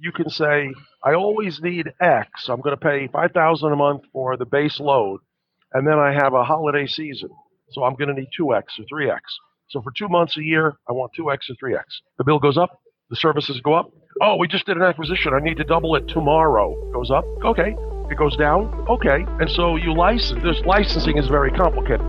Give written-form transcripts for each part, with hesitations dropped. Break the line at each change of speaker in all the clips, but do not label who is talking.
you can say, I always need X. I'm going to pay $5,000 a month for the base load, and then I have a holiday season, so I'm going to need 2X or 3X. So for 2 months a year, I want 2X or 3X. The bill goes up, the services go up. Oh, we just did an acquisition. I need to double it tomorrow. Goes up. Okay. It goes down. Okay. And so you license. This licensing is very complicated.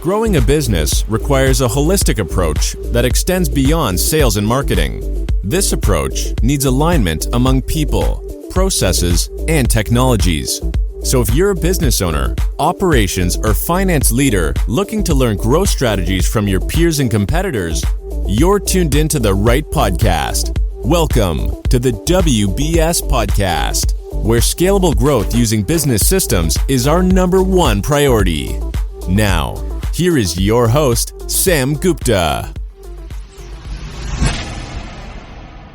Growing a business requires a holistic approach that extends beyond sales and marketing. This approach needs alignment among people, processes, and technologies. So if you're a business owner, operations, or finance leader looking to learn growth strategies from your peers and competitors, you're tuned into the right podcast. Welcome to the WBS Podcast, where scalable growth using business systems is our number one priority. Now, here is your host, Sam Gupta.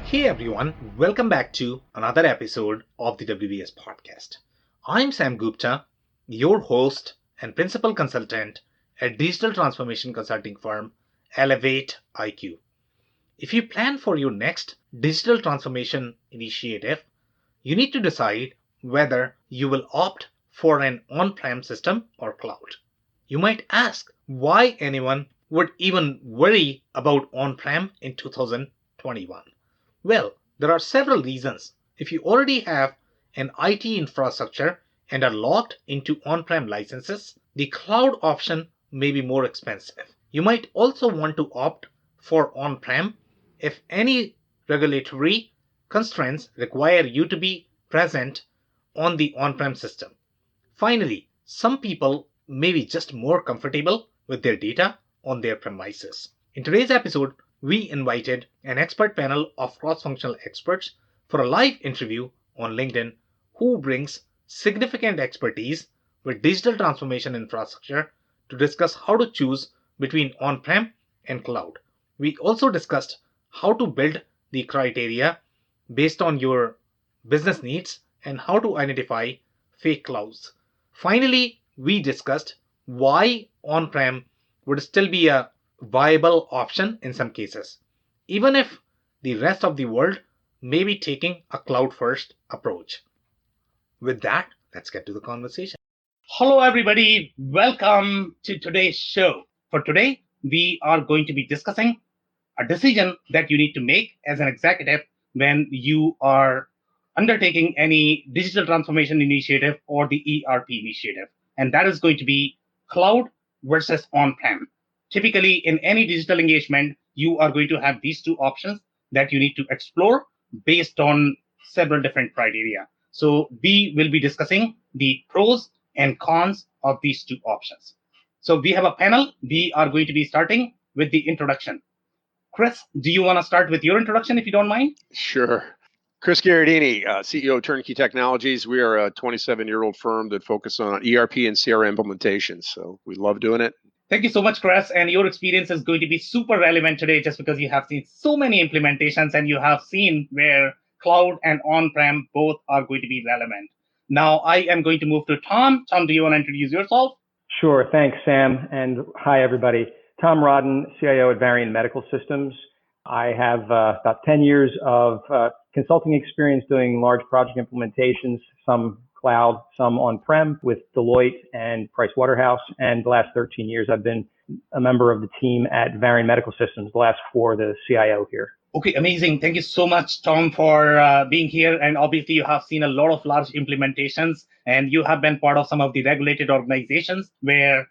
Hey everyone, welcome back to another episode of the WBS Podcast. I'm Sam Gupta, your host and principal consultant at digital transformation consulting firm Elevate IQ. If you plan for your next digital transformation initiative, you need to decide whether you will opt for an on-prem system or cloud. You might ask why anyone would even worry about on-prem in 2021. Well, there are several reasons. If you already have an IT infrastructure and are locked into on-prem licenses, the cloud option may be more expensive. You might also want to opt for on-prem if any regulatory constraints require you to be present on the on-prem system. Finally, some people may be just more comfortable with their data on their premises. In today's episode, we invited an expert panel of cross-functional experts for a live interview on LinkedIn who brings significant expertise with digital transformation infrastructure to discuss how to choose between on-prem and cloud. We also discussed how to build the criteria based on your business needs and how to identify fake clouds. Finally, we discussed why on-prem would still be a viable option in some cases, even if the rest of the world may be taking a cloud-first approach. With that, let's get to the conversation. Hello, everybody. Welcome to today's show. For today, we are going to be discussing a decision that you need to make as an executive when you are undertaking any digital transformation initiative or the ERP initiative. And that is going to be cloud versus on-prem. Typically, in any digital engagement, you are going to have these two options that you need to explore based on several different criteria. So we will be discussing the pros and cons of these two options. So we have a panel. We are going to be starting with the introduction. Chris, do you want to start with your introduction if you don't mind?
Sure. Chris Gherardini, CEO of Turnkey Technologies. We are a 27-year-old firm that focuses on ERP and CRM implementations. So we love doing it.
Thank you so much, Chris. And your experience is going to be super relevant today just because you have seen so many implementations and you have seen where cloud and on-prem both are going to be relevant. Now, I am going to move to Tom. Tom, do you want to introduce yourself?
Sure. Thanks, Sam. And hi, everybody. Tom Rodden, CIO at Varian Medical Systems. I have about 10 years of consulting experience doing large project implementations, some cloud, some on-prem with Deloitte and Pricewaterhouse. And the last 13 years, I've been a member of the team at Varian Medical Systems, the last 4, the CIO here.
Okay, amazing. Thank you so much, Tom, for being here. And obviously, you have seen a lot of large implementations, and you have been part of some of the regulated organizations where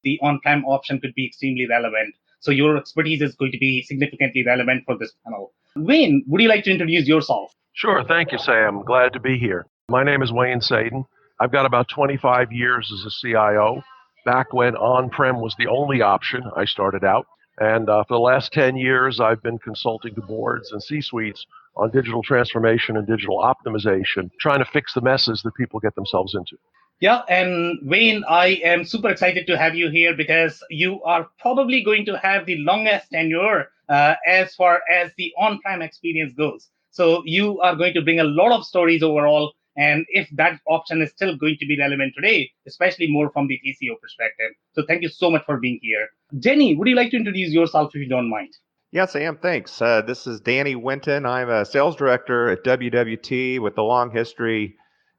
the on-prem option could be extremely relevant. So your expertise is going to be significantly relevant for this panel. Wayne, would you like to introduce yourself?
Sure. Thank you, Sam. Glad to be here. My name is Wayne Sadin. I've got about 25 years as a CIO. Back when on-prem was the only option, I started out. And for the last 10 years, I've been consulting to boards and C-suites on digital transformation and digital optimization, trying to fix the messes that people get themselves into.
Yeah, and Wayne, I am super excited to have you here because you are probably going to have the longest tenure as far as the on-prem experience goes. So you are going to bring a lot of stories overall. And if that option is still going to be relevant today, especially more from the TCO perspective. So thank you so much for being here. Jenny, would you like to introduce yourself if you don't mind?
Yeah, Sam, thanks. This is Danny Winton. I'm a sales director at WWT with a long history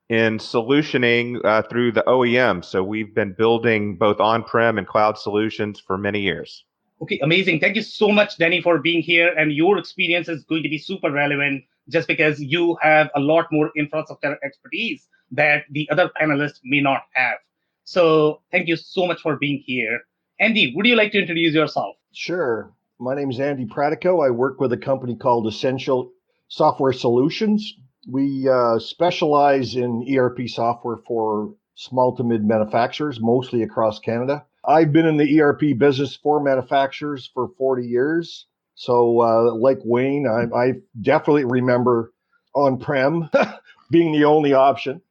in solutioning through the OEM. So we've been building both on-prem and cloud solutions for many years.
Okay, amazing. Thank you so much, Danny, for being here. And your experience is going to be super relevant just because you have a lot more infrastructure expertise that the other panelists may not have. So thank you so much for being here. Andy, would you like to introduce yourself?
Sure. My name is Andy Pratico. I work with a company called Essential Software Solutions. We specialize in ERP software for small to mid manufacturers, mostly across Canada. I've been in the ERP business for manufacturers for 40 years. So like Wayne, I definitely remember on-prem being the only option.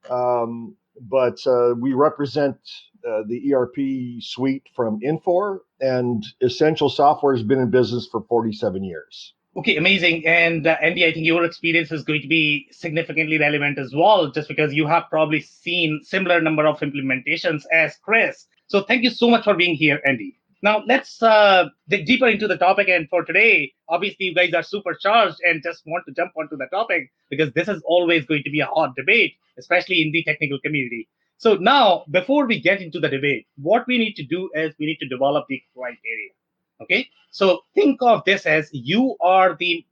But we represent the ERP suite from Infor, and Essential Software has been in business for 47 years.
Okay, amazing. And Andy, I think your experience is going to be significantly relevant as well, just because you have probably seen similar number of implementations as Chris. So thank you so much for being here, Andy. Now let's dig deeper into the topic. And for today, obviously you guys are supercharged and just want to jump onto the topic because this is always going to be a hot debate, especially in the technical community. So now, before we get into the debate, what we need to do is we need to develop the criteria. Okay, so think of this as you are the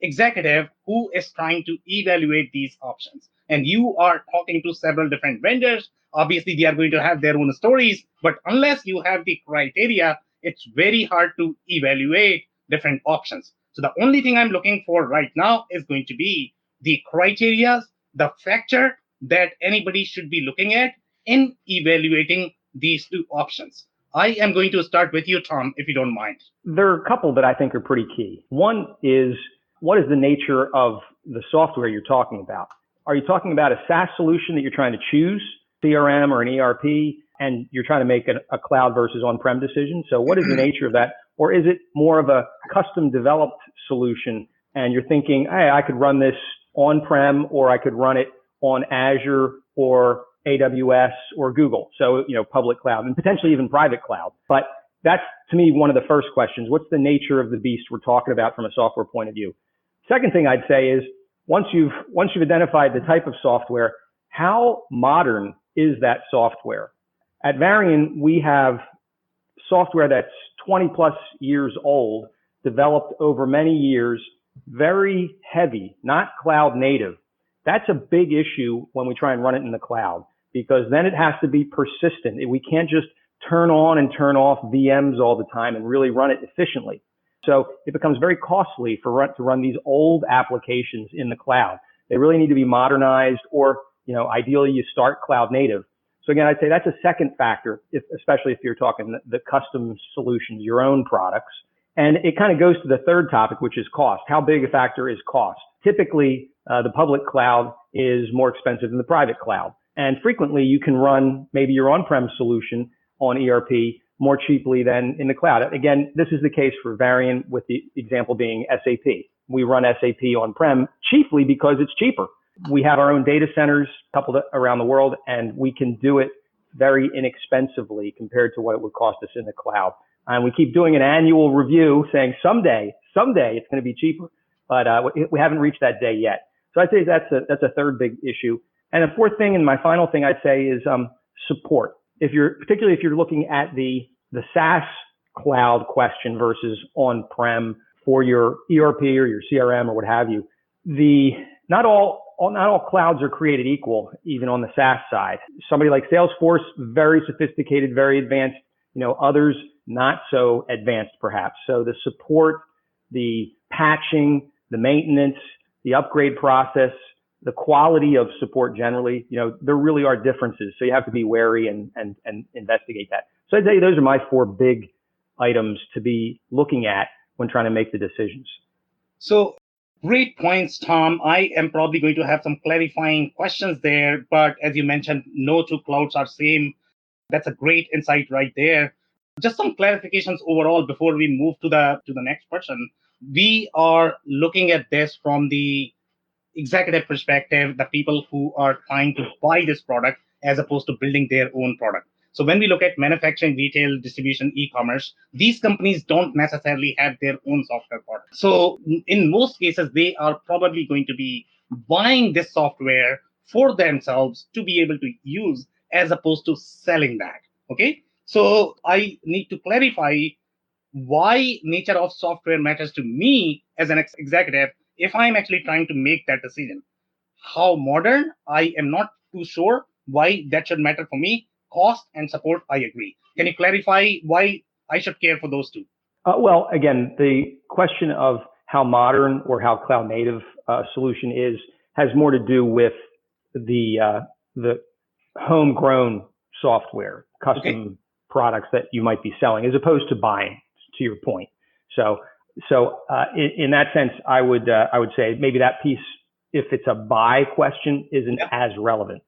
executive who is trying to evaluate these options, and you are talking to several different vendors. Obviously, they are going to have their own stories, but unless you have the criteria, it's very hard to evaluate different options. So the only thing I'm looking for right now is going to be the criteria, the factor that anybody should be looking at in evaluating these two options. I am going to start with you, Tom, if you don't mind.
There are a couple that I think are pretty key. One is, what is the nature of the software you're talking about? Are you talking about a SaaS solution that you're trying to choose, CRM or an ERP, and you're trying to make a cloud versus on-prem decision? So what is the nature of that? Or is it more of a custom developed solution and you're thinking, hey, I could run this on-prem or I could run it on Azure or AWS or Google. So, public cloud and potentially even private cloud. But that's, to me, one of the first questions. What's the nature of the beast we're talking about from a software point of view? Second thing I'd say is once you've identified the type of software, how modern is that software? At Varian, we have software that's 20 plus years old, developed over many years, very heavy, not cloud native. That's a big issue when we try and run it in the cloud, because then it has to be persistent. We can't just turn on and turn off VMs all the time and really run it efficiently. So it becomes very costly to run these old applications in the cloud. They really need to be modernized, or ideally you start cloud native. So again, I'd say that's a second factor, especially if you're talking the custom solutions, your own products. And it kind of goes to the third topic, which is cost. How big a factor is cost? Typically, the public cloud is more expensive than the private cloud. And frequently, you can run maybe your on-prem solution on ERP more cheaply than in the cloud. Again, this is the case for Varian, with the example being SAP. We run SAP on-prem chiefly because it's cheaper. We have our own data centers, coupled around the world, and we can do it very inexpensively compared to what it would cost us in the cloud. And we keep doing an annual review saying someday it's going to be cheaper, but we haven't reached that day yet. So I'd say that's a third big issue. And the fourth thing, and my final thing I'd say, is support. Particularly if you're looking at the SaaS cloud question versus on-prem for your ERP or your CRM or what have you, not all clouds are created equal, even on the SaaS side. Somebody like Salesforce, very sophisticated, very advanced. Others not so advanced, perhaps. So the support, the patching, the maintenance, the upgrade process, the quality of support generally, there really are differences. So you have to be wary and investigate that. So I'd say those are my four big items to be looking at when trying to make the decisions.
So great points, Tom. I am probably going to have some clarifying questions there, but as you mentioned, no two clouds are same. That's a great insight right there. Just some clarifications overall before we move to the next person. We are looking at this from the executive perspective, the people who are trying to buy this product as opposed to building their own product. So when we look at manufacturing, retail, distribution, e-commerce, these companies don't necessarily have their own software product. So in most cases, they are probably going to be buying this software for themselves to be able to use as opposed to selling that. Okay. So I need to clarify why nature of software matters to me as an executive if I'm actually trying to make that decision. How modern, I am not too sure why that should matter for me. Cost and support, I agree. Can you clarify why I should care for those two?
Well, again, the question of how modern or how cloud native a solution is has more to do with the homegrown software, custom products that you might be selling, as opposed to buying. To your point, so in that sense, I would say maybe that piece, if it's a buy question, isn't as relevant.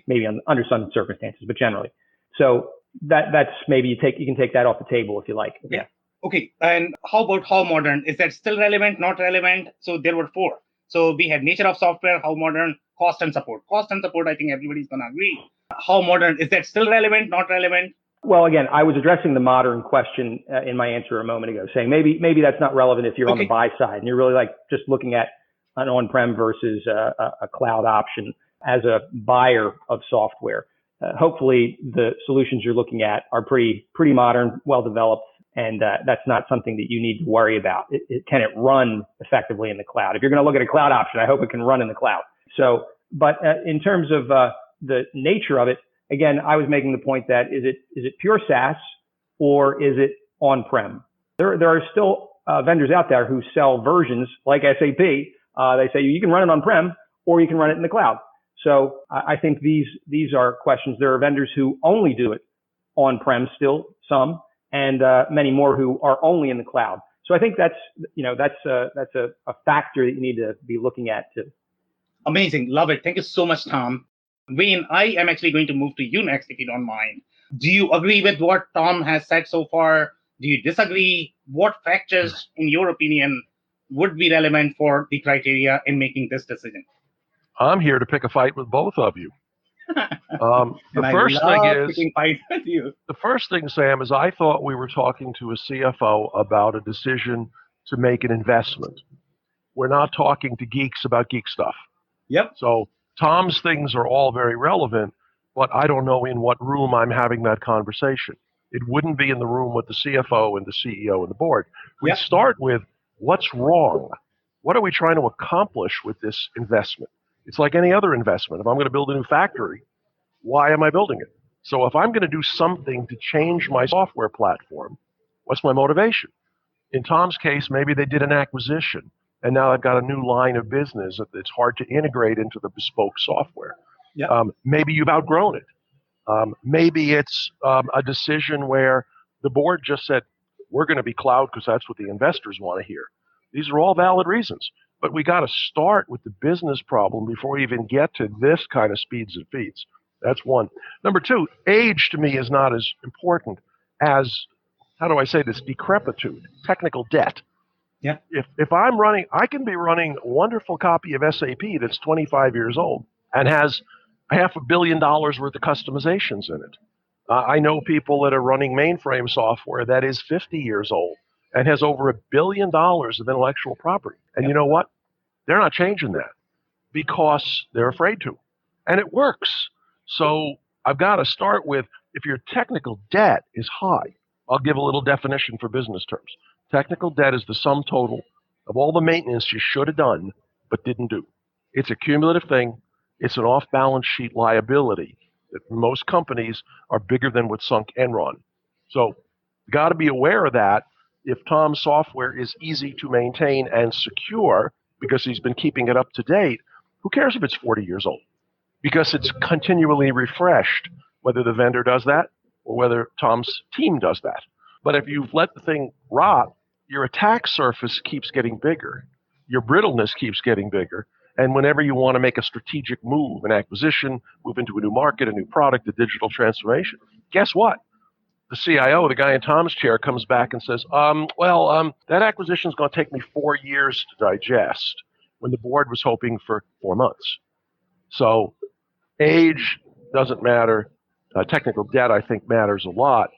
Maybe under some circumstances, but generally, so that's maybe you can take that off the table if you like. Yeah.
Okay. And how about how modern? Is that still relevant? Not relevant? So there were four. So we had nature of software, how modern, cost and support. Cost and support, I think everybody's gonna agree. How modern? Is that still relevant? Not relevant?
Well, again, I was addressing the modern question in my answer a moment ago, saying maybe that's not relevant if you're on the buy side and you're really like just looking at an on-prem versus a cloud option as a buyer of software. Hopefully, the solutions you're looking at are pretty modern, well developed, and that's not something that you need to worry about. Can it run effectively in the cloud? If you're going to look at a cloud option, I hope it can run in the cloud. So, but in terms of the nature of it, again, I was making the point that is it pure SaaS or is it on-prem? There are still vendors out there who sell versions like SAP. They say you can run it on-prem or you can run it in the cloud. So I think these are questions. There are vendors who only do it on-prem, still some, and many more who are only in the cloud. So I think that's a factor that you need to be looking at too.
Amazing, love it. Thank you so much, Tom. Wayne, I am actually going to move to you next, if you don't mind. Do you agree with what Tom has said so far? Do you disagree? What factors, in your opinion, would be relevant for the criteria in making this decision?
I'm here to pick a fight with both of you. The first thing, Sam, is I thought we were talking to a CFO about a decision to make an investment. We're not talking to geeks about geek stuff.
Yep.
So Tom's things are all very relevant, but I don't know in what room I'm having that conversation. It wouldn't be in the room with the CFO and the CEO and the board. We'd start with what's wrong? What are we trying to accomplish with this investment? It's like any other investment. If I'm going to build a new factory, why am I building it? So if I'm going to do something to change my software platform, what's my motivation? In Tom's case, maybe they did an acquisition, and now they've got a new line of business that it's hard to integrate into the bespoke software. Maybe you've outgrown it. Maybe it's a decision where the board just said, we're going to be cloud because that's what the investors want to hear. These are all valid reasons. But we got to start with the business problem before we even get to this kind of speeds and feeds. That's one. Number two, age to me is not as important as, how do I say this, decrepitude, technical debt.
Yeah.
If I'm running, I can be running a wonderful copy of SAP that's 25 years old and has $500 million worth of customizations in it. I know people that are running mainframe software that is 50 years old and has over $1 billion of intellectual property. And you know what? They're not changing that because they're afraid to. And it works. So I've got to start with, if your technical debt is high, I'll give a little definition for business terms. Technical debt is the sum total of all the maintenance you should have done but didn't do. It's a cumulative thing. It's an off-balance sheet liability that most companies are bigger than what's sunk Enron. So you got to be aware of that. If Tom's software is easy to maintain and secure because he's been keeping it up to date, who cares if it's 40 years old? Because it's continually refreshed, whether the vendor does that or whether Tom's team does that. But if you've let the thing rot, your attack surface keeps getting bigger. Your brittleness keeps getting bigger. And whenever you want to make a strategic move, an acquisition, move into a new market, a new product, a digital transformation, guess what? The CIO, the guy in Tom's chair, comes back and says, that acquisition is going to take me 4 years to digest, when the board was hoping for 4 months. So age doesn't matter. Technical debt, I think, matters a lot.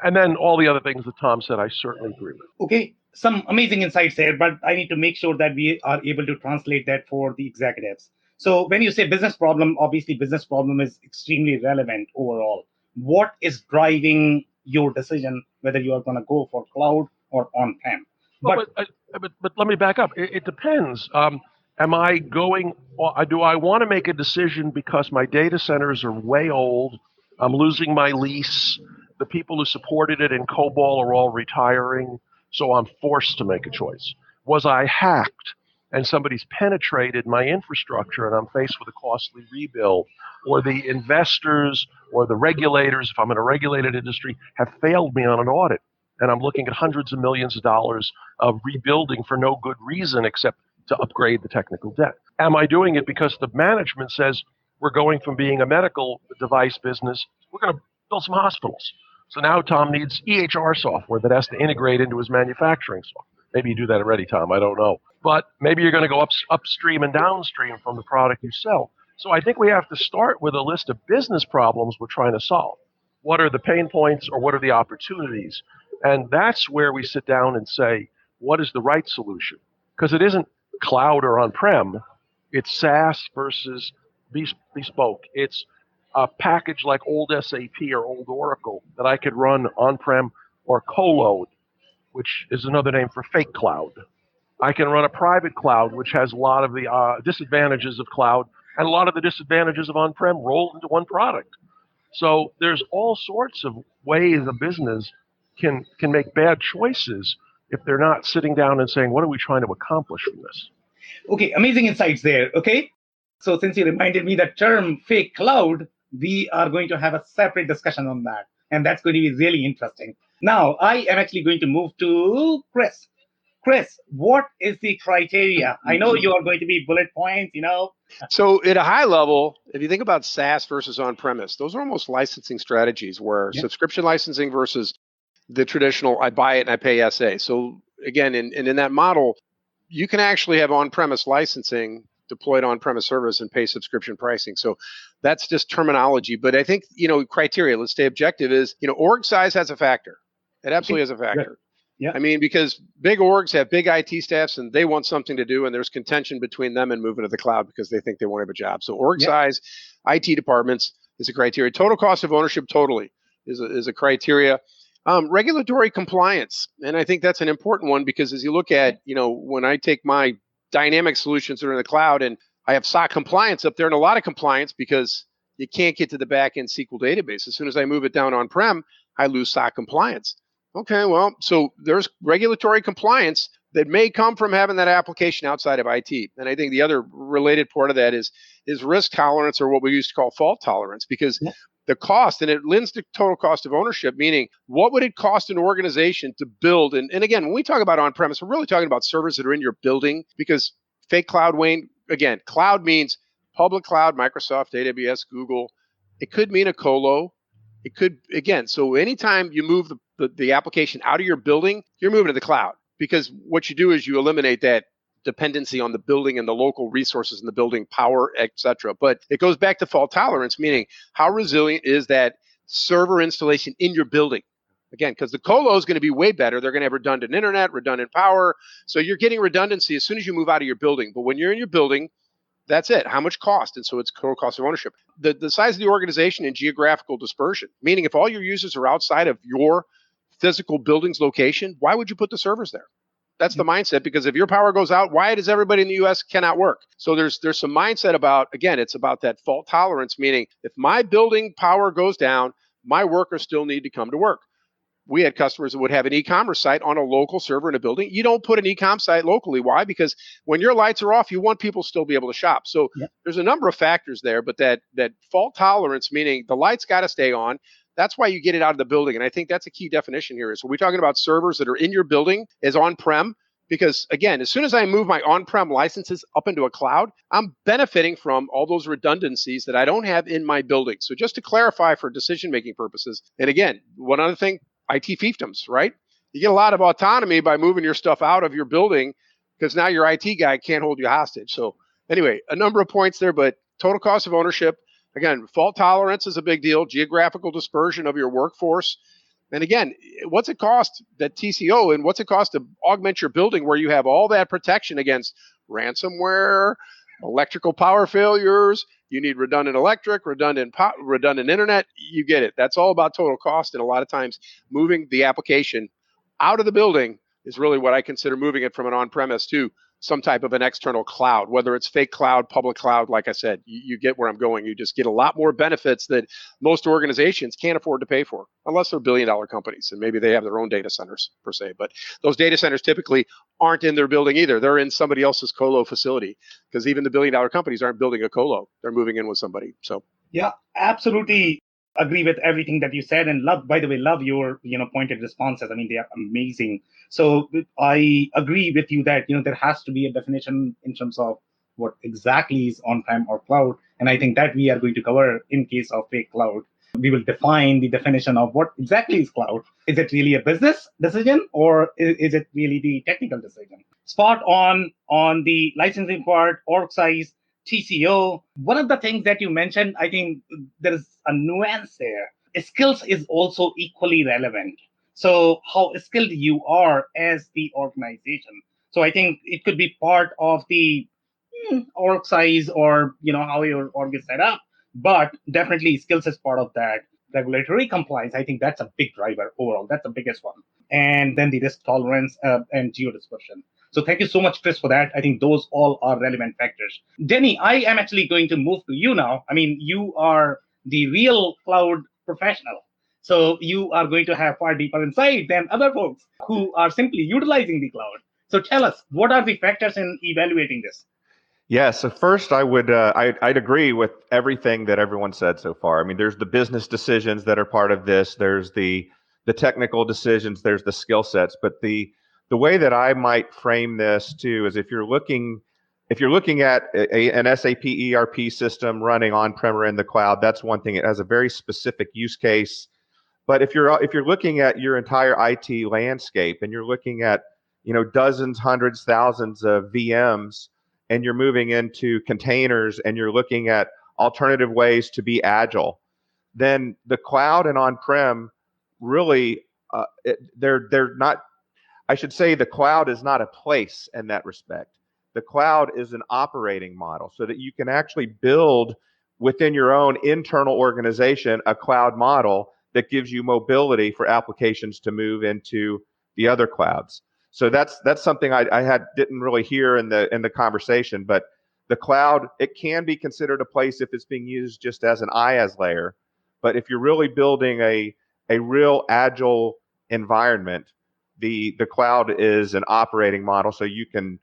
And then all the other things that Tom said, I certainly agree with.
Okay, some amazing insights there, but I need to make sure that we are able to translate that for the executives. So when you say business problem, obviously business problem is extremely relevant overall. What is driving your decision whether you are going to go for cloud or on-prem?
But let me back up. It depends. Am I going? Do I want to make a decision because my data centers are way old? I'm losing my lease. The people who supported it in COBOL are all retiring, so I'm forced to make a choice. Was I hacked and somebody's penetrated my infrastructure and I'm faced with a costly rebuild? Or the investors or the regulators, if I'm in a regulated industry, have failed me on an audit, and I'm looking at hundreds of millions of dollars of rebuilding for no good reason except to upgrade the technical debt. Am I doing it because the management says we're going from being a medical device business, we're going to build some hospitals? So now Tom needs EHR software that has to integrate into his manufacturing software. Maybe you do that already, Tom, I don't know. But maybe you're going to go upstream and downstream from the product you sell. So I think we have to start with a list of business problems we're trying to solve. What are the pain points or what are the opportunities? And that's where we sit down and say, what is the right solution? Because it isn't cloud or on-prem. It's SaaS versus bespoke. It's a package like old SAP or old Oracle that I could run on-prem or co-load, which is another name for fake cloud. I can run a private cloud, which has a lot of the disadvantages of cloud and a lot of the disadvantages of on-prem rolled into one product. So there's all sorts of ways a business can make bad choices if they're not sitting down and saying, what are we trying to accomplish from this?
Okay, amazing insights there. Okay, so since you reminded me that term fake cloud, we are going to have a separate discussion on that. And that's going to be really interesting. Now, I am actually going to move to Chris. Chris, what is the criteria? I know you are going to be bullet points,
So at a high level, if you think about SaaS versus on-premise, those are almost licensing strategies where subscription licensing versus the traditional, I buy it and I pay SA. So again, in that model, you can actually have on-premise licensing deployed on-premise service and pay subscription pricing. So that's just terminology. But I think, criteria, let's stay objective, is, org size has a factor. It absolutely has a factor.
Yeah.
I mean, because big orgs have big IT staffs and they want something to do, and there's contention between them and moving to the cloud because they think they won't have a job. So org size, IT departments is a criteria. Total cost of ownership totally is a criteria. Regulatory compliance. And I think that's an important one because as you look at, when I take my dynamic solutions that are in the cloud and I have SOC compliance up there, and a lot of compliance because you can't get to the back-end SQL database. As soon as I move it down on-prem, I lose SOC compliance. Okay, well, so there's regulatory compliance that may come from having that application outside of IT. And I think the other related part of that is risk tolerance, or what we used to call fault tolerance, because the cost, and it lends to total cost of ownership, meaning what would it cost an organization to build? And again, when we talk about on-premise, we're really talking about servers that are in your building, because fake cloud, Wayne, again, cloud means public cloud, Microsoft, AWS, Google. It could mean a colo. It could, again, so anytime you move the application out of your building, you're moving to the cloud, because what you do is you eliminate that dependency on the building and the local resources in the building, power, etc. But it goes back to fault tolerance, meaning how resilient is that server installation in your building? Again, because the colo is going to be way better. They're going to have redundant internet, redundant power. So you're getting redundancy as soon as you move out of your building. But when you're in your building, that's it. How much cost? And so it's total cost of ownership. The size of the organization and geographical dispersion, meaning if all your users are outside of your physical building's location, why would you put the servers there? That's the mindset, because if your power goes out, why does everybody in the U.S. cannot work? So there's some mindset about, again, it's about that fault tolerance, meaning if my building power goes down, my workers still need to come to work. We had customers that would have an e-commerce site on a local server in a building. You don't put an e-com site locally. Why? Because when your lights are off, you want people to still be able to shop. So there's a number of factors there, but that fault tolerance, meaning the lights got to stay on. That's why you get it out of the building. And I think that's a key definition here. So we're talking about servers that are in your building as on-prem, because again, as soon as I move my on-prem licenses up into a cloud, I'm benefiting from all those redundancies that I don't have in my building. So just to clarify for decision-making purposes, and again, one other thing, IT fiefdoms, right? You get a lot of autonomy by moving your stuff out of your building because now your IT guy can't hold you hostage. So anyway, a number of points there, but total cost of ownership. Again, fault tolerance is a big deal, geographical dispersion of your workforce. And again, what's it cost, that TCO, and what's it cost to augment your building where you have all that protection against ransomware, electrical power failures? You need redundant electric, redundant internet. You get it. That's all about total cost. And a lot of times moving the application out of the building is really what I consider moving it from an on-premise to some type of an external cloud, whether it's fake cloud, public cloud. Like I said, you get where I'm going. You just get a lot more benefits that most organizations can't afford to pay for, unless they're billion-dollar companies, and maybe they have their own data centers per se. But those data centers typically aren't in their building either. They're in somebody else's colo facility, because even the billion-dollar companies aren't building a colo. They're moving in with somebody. So
Yeah, absolutely agree with everything that you said, and by the way, love your pointed responses. I mean, they are amazing. So I agree with you that there has to be a definition in terms of what exactly is on-prem or cloud, and I think that we are going to cover in case of fake cloud. We will define the definition of what exactly is cloud. Is it really a business decision, or is it really the technical decision? Spot on the licensing part, org size, TCO. One of the things that you mentioned, I think there is a nuance there. Skills is also equally relevant. So how skilled you are as the organization. So I think it could be part of the org size, or how your org is set up, but definitely skills is part of that. Regulatory compliance, I think that's a big driver overall. That's the biggest one. And then the risk tolerance and geo dispersion. So thank you so much, Chris, for that. I think those all are relevant factors. Denny, I am actually going to move to you now. I mean, you are the real cloud professional. So you are going to have far deeper insight than other folks who are simply utilizing the cloud. So tell us, what are the factors in evaluating this?
Yeah, so first I'd agree with everything that everyone said so far. I mean, there's the business decisions that are part of this, there's the technical decisions, there's the skill sets, but the way that I might frame this too is if you're looking at an SAP ERP system running on-prem or in the cloud, that's one thing. It has a very specific use case. But if you're looking at your entire IT landscape and you're looking at dozens, hundreds, thousands of VMs, and you're moving into containers and you're looking at alternative ways to be agile, then the cloud and on-prem really they're not. I should say the cloud is not a place in that respect. The cloud is an operating model so that you can actually build within your own internal organization a cloud model that gives you mobility for applications to move into the other clouds. So that's something I didn't really hear in the conversation, but the cloud, it can be considered a place if it's being used just as an IaaS layer. But if you're really building a real agile environment, the cloud is an operating model, so you can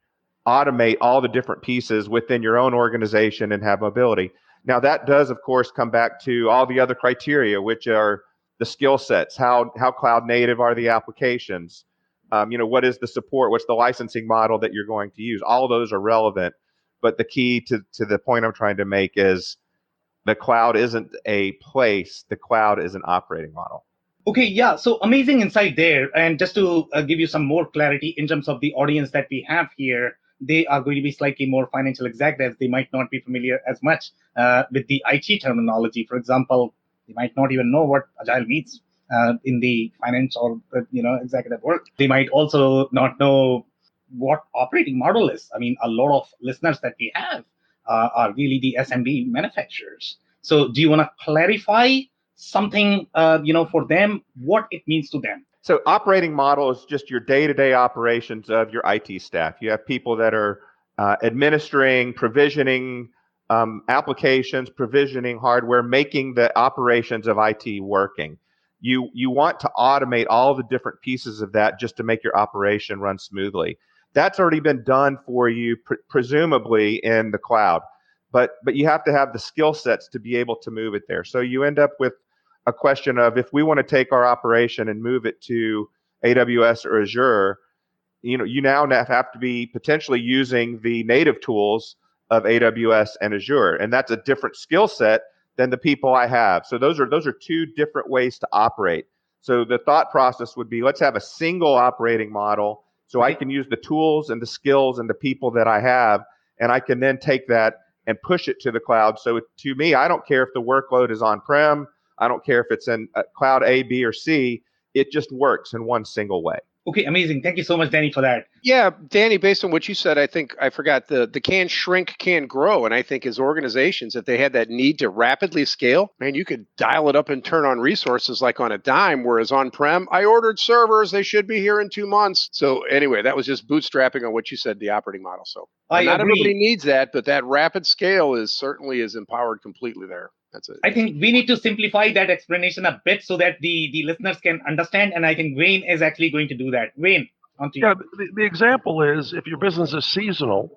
automate all the different pieces within your own organization and have mobility. Now that does, of course, come back to all the other criteria, which are the skill sets. How cloud native are the applications? What is the support? What's the licensing model that you're going to use? All of those are relevant, but the key to the point I'm trying to make is the cloud isn't a place. The cloud is an operating model.
Okay, yeah, so amazing insight there. And just to give you some more clarity in terms of the audience that we have here, they are going to be slightly more financial executives. They might not be familiar as much with the IT terminology. For example, they might not even know what agile means in the finance or executive work. They might also not know what operating model is. I mean, a lot of listeners that we have are really the SMB manufacturers. So do you want to clarify something for them, what it means to them?
So operating model is just your day-to-day operations of your IT staff. You have people that are administering, provisioning applications, provisioning hardware, making the operations of IT working. You want to automate all the different pieces of that just to make your operation run smoothly. That's already been done for you, presumably in the cloud, but you have to have the skill sets to be able to move it there. So you end up with a question of, if we want to take our operation and move it to AWS or Azure, you now have to be potentially using the native tools of AWS and Azure, and that's a different skill set than the people I have. So those are two different ways to operate. So the thought process would be, let's have a single operating model so I can use the tools and the skills and the people that I have, and I can then take that and push it to the cloud. So to me, I don't care if the workload is on-prem. I don't care if it's in cloud A, B, or C. It just works in one single way.
Okay, amazing. Thank you so much, Danny, for that.
Yeah, Danny, based on what you said, I think I forgot the can shrink, can grow. And I think as organizations, if they had that need to rapidly scale, man, you could dial it up and turn on resources like on a dime, whereas on-prem, I ordered servers, they should be here in 2 months. So anyway, that was just bootstrapping on what you said, the operating model. So
I
not
agree.
everybody needs that, but that rapid scale is certainly is empowered completely there. That's it.
I think we need to simplify that explanation a bit so that the listeners can understand. And I think Wayne is actually going to do that. Wayne, on to you.
Yeah, the example is if your business is seasonal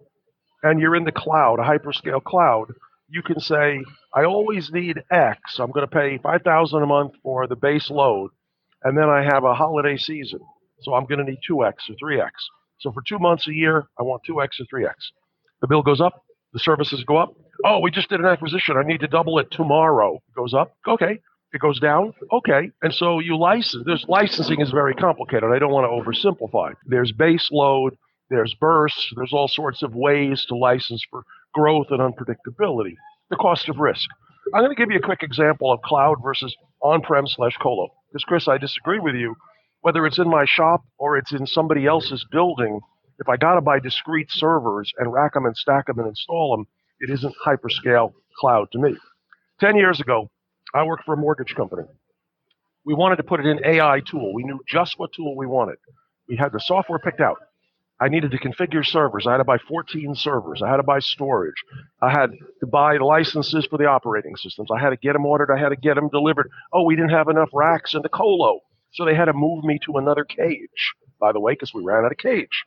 and you're in the cloud, a hyperscale cloud, you can say, I always need X. I'm going to pay $5,000 a month for the base load, and then I have a holiday season. So I'm going to need 2X or 3X. So for 2 months a year, I want 2X or 3X. The bill goes up, the services go up. Oh, we just did an acquisition. I need to double it tomorrow. It goes up. Okay. It goes down. Okay. And so you license. Licensing is very complicated. I don't want to oversimplify. There's base load. There's bursts. There's all sorts of ways to license for growth and unpredictability. The cost of risk. I'm going to give you a quick example of cloud versus on-prem/colo. Because, Chris, I disagree with you. Whether it's in my shop or it's in somebody else's building, if I got to buy discrete servers and rack them and stack them and install them, it isn't hyperscale cloud to me. 10 years ago, I worked for a mortgage company. We wanted to put it in AI tool. We knew just what tool we wanted. We had the software picked out. I needed to configure servers. I had to buy 14 servers. I had to buy storage. I had to buy licenses for the operating systems. I had to get them ordered. I had to get them delivered. Oh, we didn't have enough racks in the colo. So they had to move me to another cage, by the way, because we ran out of cage.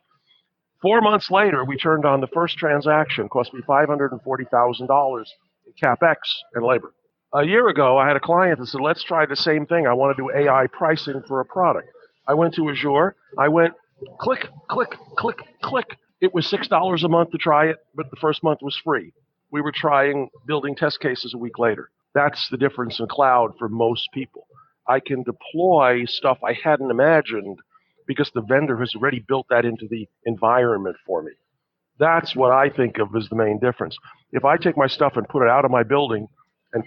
4 months later, we turned on the first transaction. Cost me $540,000 in CapEx and labor. A year ago, I had a client that said, let's try the same thing. I want to do AI pricing for a product. I went to Azure. I went click, click, click, click. It was $6 a month to try it, but the first month was free. We were trying building test cases a week later. That's the difference in cloud for most people. I can deploy stuff I hadn't imagined because the vendor has already built that into the environment for me. That's what I think of as the main difference. If I take my stuff and put it out of my building, and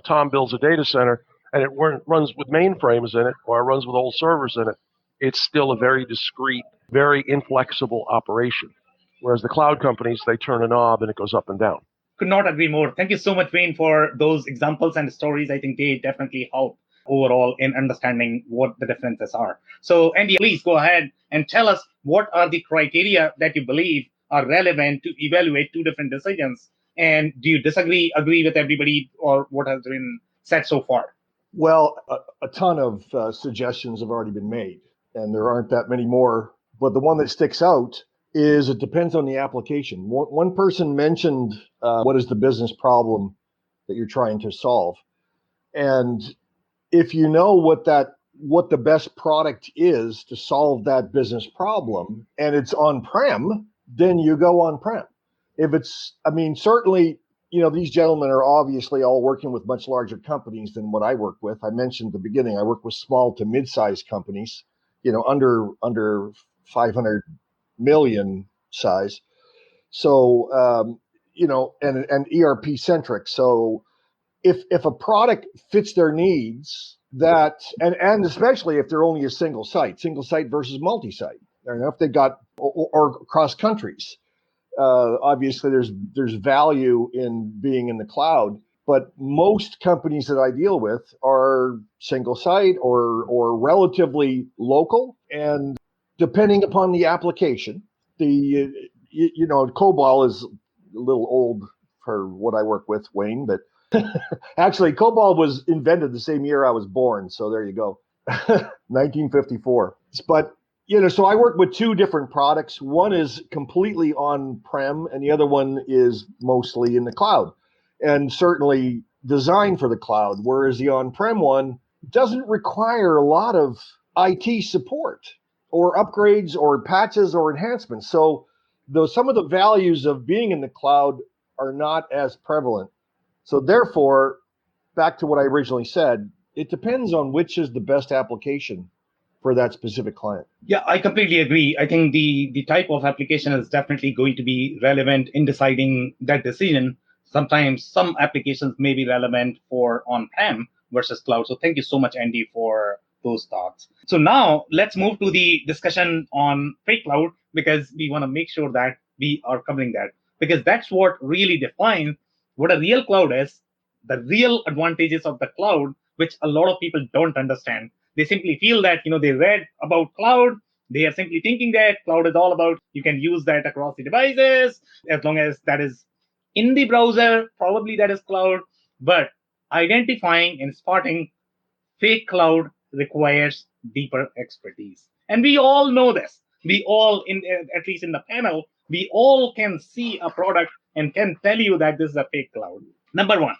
Tom builds a data center, and it runs with mainframes in it, or it runs with old servers in it, it's still a very discrete, very inflexible operation. Whereas the cloud companies, they turn a knob and it goes up and down.
Could not agree more. Thank you so much, Wayne, for those examples and stories. I think they definitely help overall in understanding what the differences are. So, Andy, please go ahead and tell us what are the criteria that you believe are relevant to evaluate two different decisions. And do you agree with everybody, or what has been said so far?
Well, a ton of suggestions have already been made, and there aren't that many more. But the one that sticks out is it depends on the application. One person mentioned what is the business problem that you're trying to solve. And if you know what the best product is to solve that business problem, and it's on-prem, then you go on-prem. If it's, certainly, these gentlemen are obviously all working with much larger companies than what I work with. I mentioned at the beginning, I work with small to mid-sized companies, under 500 million size. So, and ERP centric. So if a product fits their needs, and especially if they're only a single site versus multi-site, if they got or across countries, obviously there's value in being in the cloud. But most companies that I deal with are single site or relatively local, and depending upon the application, COBOL is a little old for what I work with, Wayne, but actually, COBOL was invented the same year I was born. So there you go, 1954. But, so I work with two different products. One is completely on-prem, and the other one is mostly in the cloud, and certainly designed for the cloud, whereas the on-prem one doesn't require a lot of IT support or upgrades or patches or enhancements. So some of the values of being in the cloud are not as prevalent. So therefore, back to what I originally said, it depends on which is the best application for that specific client.
Yeah, I completely agree. I think the type of application is definitely going to be relevant in deciding that decision. Sometimes some applications may be relevant for on-prem versus cloud. So thank you so much, Andy, for those thoughts. So now let's move to the discussion on fake cloud, because we want to make sure that we are covering that, because that's what really defines what a real cloud is, the real advantages of the cloud, which a lot of people don't understand. They simply feel that, they read about cloud. They are simply thinking that cloud is all about you can use that across the devices as long as that is in the browser. Probably that is cloud. But identifying and spotting fake cloud requires deeper expertise. And we all know this. We all, at least in the panel, we all can see a product and can tell you that this is a fake cloud. Number one,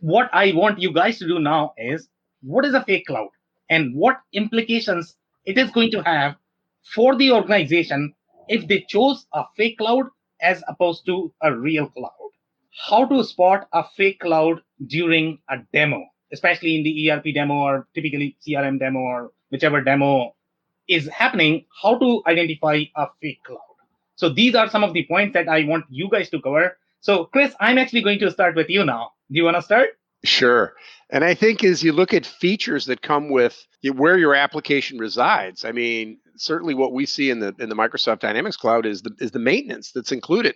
what I want you guys to do now is, what is a fake cloud and what implications it is going to have for the organization if they chose a fake cloud as opposed to a real cloud. How to spot a fake cloud during a demo, especially in the ERP demo or typically CRM demo or whichever demo is happening, how to identify a fake cloud. So these are some of the points that I want you guys to cover. So Chris, I'm actually going to start with you now. Do you want to start?
Sure. And I think as you look at features that come with where your application resides, I mean, certainly what we see in the Microsoft Dynamics Cloud is the maintenance that's included.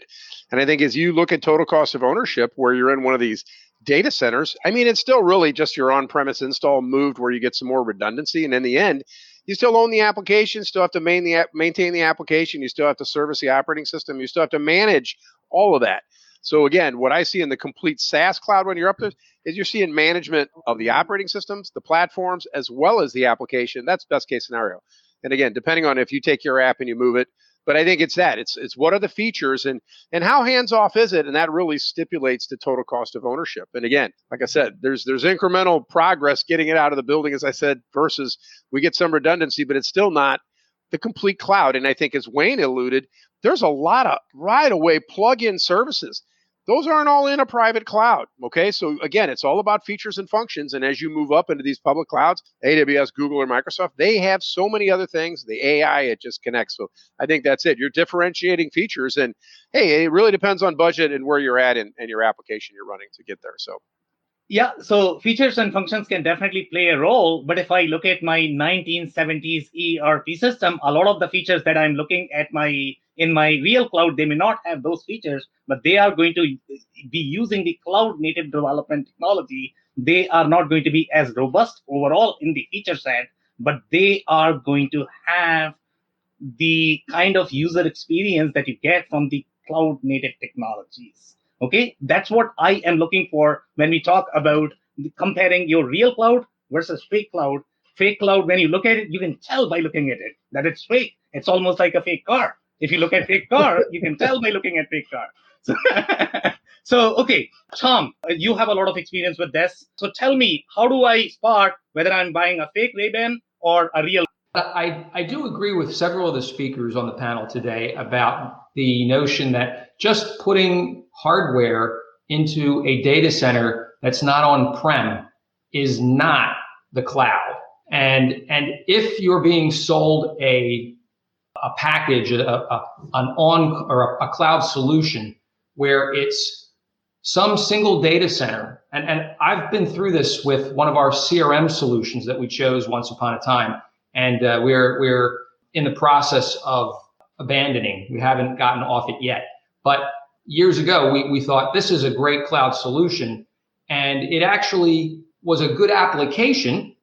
And I think as you look at total cost of ownership, where you're in one of these data centers, I mean, it's still really just your on-premise install moved where you get some more redundancy. And in the end, you still own the application, still have to maintain the application, you still have to service the operating system, you still have to manage all of that. So again, what I see in the complete SaaS cloud when you're up there is you're seeing management of the operating systems, the platforms, as well as the application. That's best case scenario. And again, depending on if you take your app and you move it, but I think it's that. It's what are the features and how hands off is it? And that really stipulates the total cost of ownership. And again, like I said, there's incremental progress getting it out of the building, as I said, versus we get some redundancy, but it's still not the complete cloud. And I think as Wayne alluded, there's a lot of right away plug-in services. Those aren't all in a private cloud, okay? So again, it's all about features and functions. And as you move up into these public clouds, AWS, Google, or Microsoft, they have so many other things. The AI, it just connects. So I think that's it. You're differentiating features. And hey, it really depends on budget and where you're at and your application you're running to get there. So.
Yeah, so features and functions can definitely play a role. But if I look at my 1970s ERP system, a lot of the features that I'm looking at in my real cloud, they may not have those features, but they are going to be using the cloud native development technology. They are not going to be as robust overall in the feature set, but they are going to have the kind of user experience that you get from the cloud native technologies. Okay, that's what I am looking for when we talk about comparing your real cloud versus fake cloud. Fake cloud, when you look at it, you can tell by looking at it that it's fake. It's almost like a fake car. If you look at fake car, you can tell by looking at fake car. So, okay, Tom, you have a lot of experience with this. So tell me, how do I spot whether I'm buying a fake Ray-Ban or a real?
I do agree with several of the speakers on the panel today about the notion that just putting hardware into a data center that's not on-prem is not the cloud. And if you're being sold a package, a cloud solution where it's some single data center, and I've been through this with one of our CRM solutions that we chose once upon a time, and we're in the process of abandoning. We haven't gotten off it yet, but years ago we thought this is a great cloud solution, and it actually was a good application,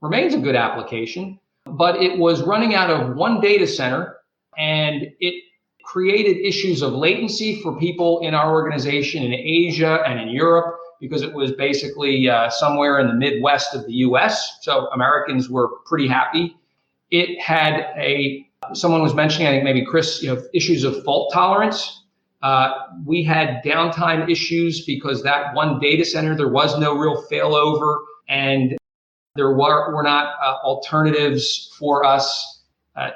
remains a good application, but it was running out of one data center, and it created issues of latency for people in our organization in Asia and in Europe, because it was basically somewhere in the Midwest of the US. So Americans were pretty happy. It had someone was mentioning, I think maybe Chris, issues of fault tolerance. We had downtime issues because that one data center, there was no real failover, and there were not alternatives for us.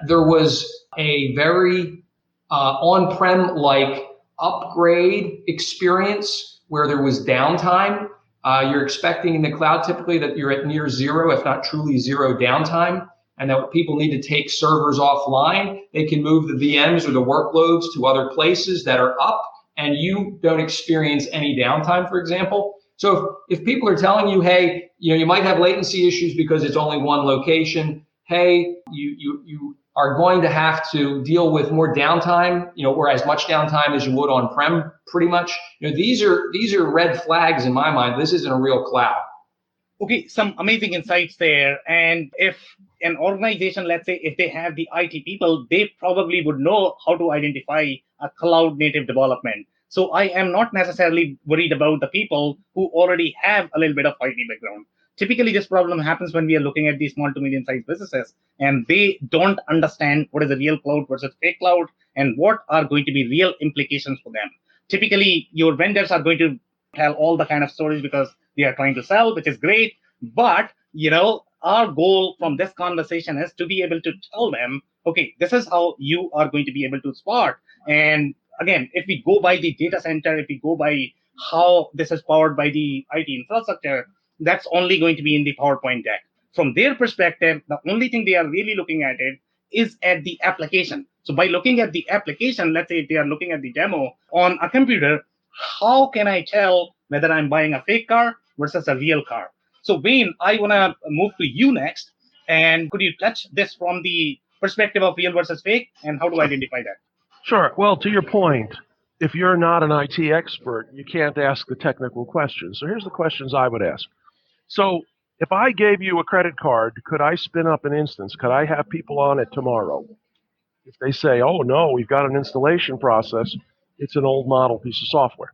There was a very on-prem like upgrade experience where there was downtime. You're expecting in the cloud typically that you're at near zero, if not truly zero downtime.
and that people need to take servers offline, they can move the VMs or the workloads to other places that are up, and you don't experience any downtime, for example. So if people are telling you, hey, you might have latency issues because it's only one location, hey, you are going to have to deal with more downtime, or as much downtime as you would on-prem, pretty much. These are red flags in my mind. This isn't a real cloud.
Okay, some amazing insights there. And if an organization, let's say, if they have the IT people, they probably would know how to identify a cloud native development. So I am not necessarily worried about the people who already have a little bit of IT background. Typically, this problem happens when we are looking at these small to medium sized businesses and they don't understand what is a real cloud versus fake cloud and what are going to be real implications for them. Typically, your vendors are going to tell all the kind of stories because they are trying to sell, which is great. But, our goal from this conversation is to be able to tell them, okay, this is how you are going to be able to spot. And again, if we go by the data center, if we go by how this is powered by the IT infrastructure, that's only going to be in the PowerPoint deck. From their perspective, the only thing they are really looking at it is at the application. So by looking at the application, let's say if they are looking at the demo on a computer, how can I tell whether I'm buying a fake car versus a real car? So Wayne, I want to move to you next. And could you touch this from the perspective of real versus fake and how to identify that?
Sure. Well, to your point, if you're not an IT expert, you can't ask the technical questions. So here's the questions I would ask. So if I gave you a credit card, could I spin up an instance? Could I have people on it tomorrow? If they say, oh, no, we've got an installation process, it's an old model piece of software.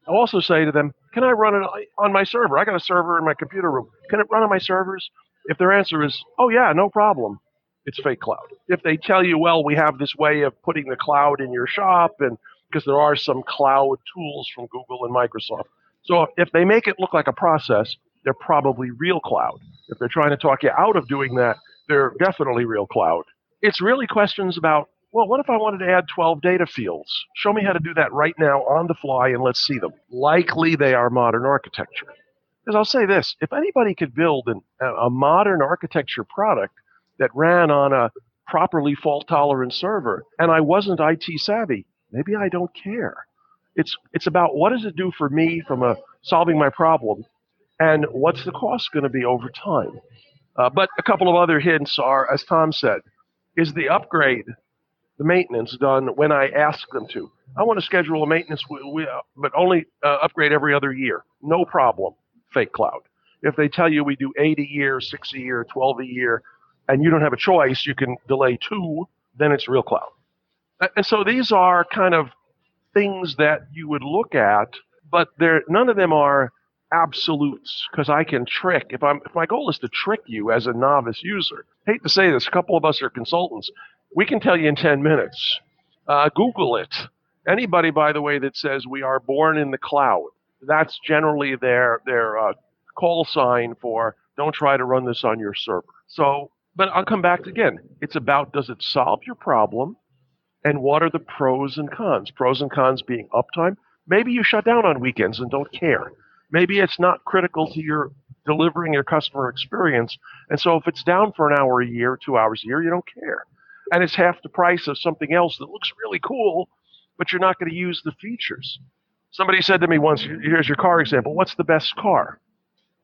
I'll also say to them, can I run it on my server? I got a server in my computer room. Can it run on my servers? If their answer is, oh, yeah, no problem, it's fake cloud. If they tell you, well, we have this way of putting the cloud in your shop, and because there are some cloud tools from Google and Microsoft. So if they make it look like a process, they're probably real cloud. If they're trying to talk you out of doing that, they're definitely real cloud. It's really questions about, well, what if I wanted to add 12 data fields? Show me how to do that right now on the fly and let's see them. Likely they are modern architecture. Because I'll say this, if anybody could build a modern architecture product that ran on a properly fault-tolerant server and I wasn't IT savvy, maybe I don't care. It's about what does it do for me from solving my problem and what's the cost going to be over time. But a couple of other hints are, as Tom said, is the upgrade, the maintenance done when I ask them to. I want to schedule a maintenance, but only upgrade every other year. No problem, fake cloud. If they tell you we do 8 a year, 6 a year, 12 a year, and you don't have a choice, you can delay 2, then it's real cloud. And so these are kind of things that you would look at, but none of them are absolutes, because I can trick. If my goal is to trick you as a novice user, hate to say this, a couple of us are consultants. We can tell you in 10 minutes. Google it. Anybody, by the way, that says we are born in the cloud, that's generally their call sign for don't try to run this on your server. So, but I'll come back again. It's about, does it solve your problem? And what are the pros and cons? Pros and cons being uptime. Maybe you shut down on weekends and don't care. Maybe it's not critical to your delivering your customer experience. And so if it's down for an hour a year, 2 hours a year, you don't care. And it's half the price of something else that looks really cool, but you're not going to use the features. Somebody said to me once, here's your car example, what's the best car?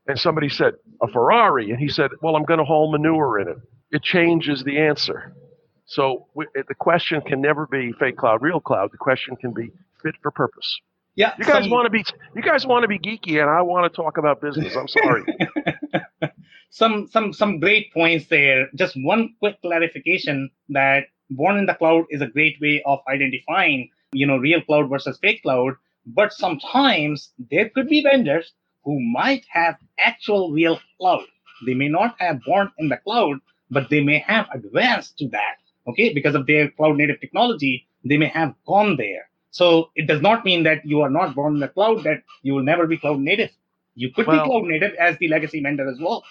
And somebody said, a Ferrari. And he said, well, I'm going to haul manure in it. It changes the answer. So the question can never be fake cloud, real cloud. The question can be fit for purpose.
Yeah,
you guys want to be geeky, and I want to talk about business. I'm sorry.
some great points there. Just one quick clarification that born in the cloud is a great way of identifying, real cloud versus fake cloud. But sometimes there could be vendors who might have actual real cloud. They may not have born in the cloud, but they may have advanced to that. Okay, because of their cloud native technology, they may have gone there. So it does not mean that you are not born in the cloud, that you will never be cloud native. You could be cloud native as the legacy vendor as well.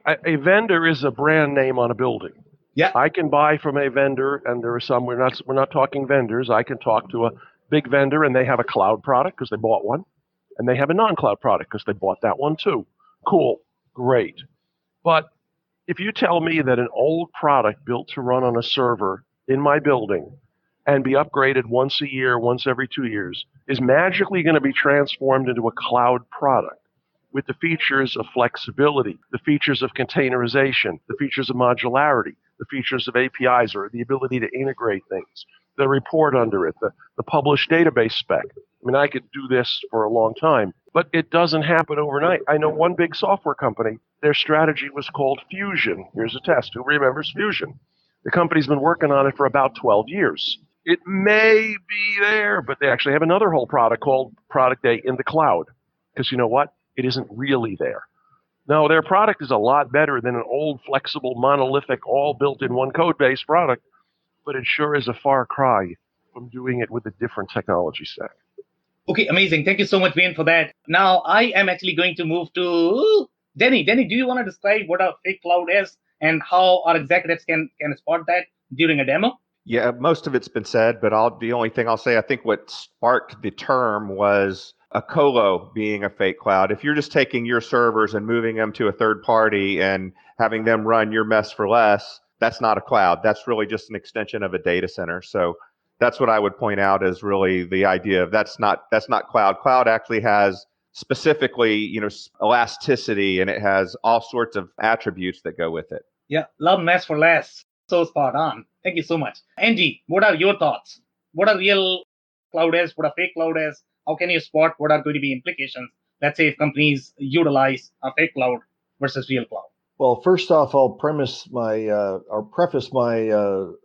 A vendor is a brand name on a building.
Yeah,
I can buy from a vendor, and there are some. We're not talking vendors. I can talk to a big vendor, and they have a cloud product because they bought one, and they have a non-cloud product because they bought that one too. Cool, great. But If you tell me that an old product built to run on a server in my building and be upgraded once a year, once every 2 years, is magically going to be transformed into a cloud product with the features of flexibility, the features of containerization, the features of modularity, the features of APIs or the ability to integrate things, the report under it, the published database spec. I mean, I could do this for a long time, but it doesn't happen overnight. I know one big software company, their strategy was called Fusion. Here's a test. Who remembers Fusion? The company's been working on it for about 12 years. It may be there, but they actually have another whole product called Product A in the cloud. Because you know what? It isn't really there. No, their product is a lot better than an old, flexible, monolithic, all built in one code base product, but it sure is a far cry from doing it with a different technology stack.
Okay, amazing. Thank you so much, Wayne, for that. Now, I am actually going to move to Denny. Denny, do you want to describe what a fake cloud is and how our executives can spot that during a demo?
Yeah, most of it's been said, but the only thing I'll say, I think what sparked the term was a colo being a fake cloud. If you're just taking your servers and moving them to a third party and having them run your mess for less, that's not a cloud. That's really just an extension of a data center. So that's what I would point out as really the idea of that's not cloud. Cloud actually has specifically, elasticity, and it has all sorts of attributes that go with it.
Yeah, love mess for less. So spot on. Thank you so much. Angie, what are your thoughts? What a real cloud is, what a fake cloud is? How can you spot what are going to be implications? Let's say if companies utilize a fake cloud versus real cloud.
Well, first off, I'll preface my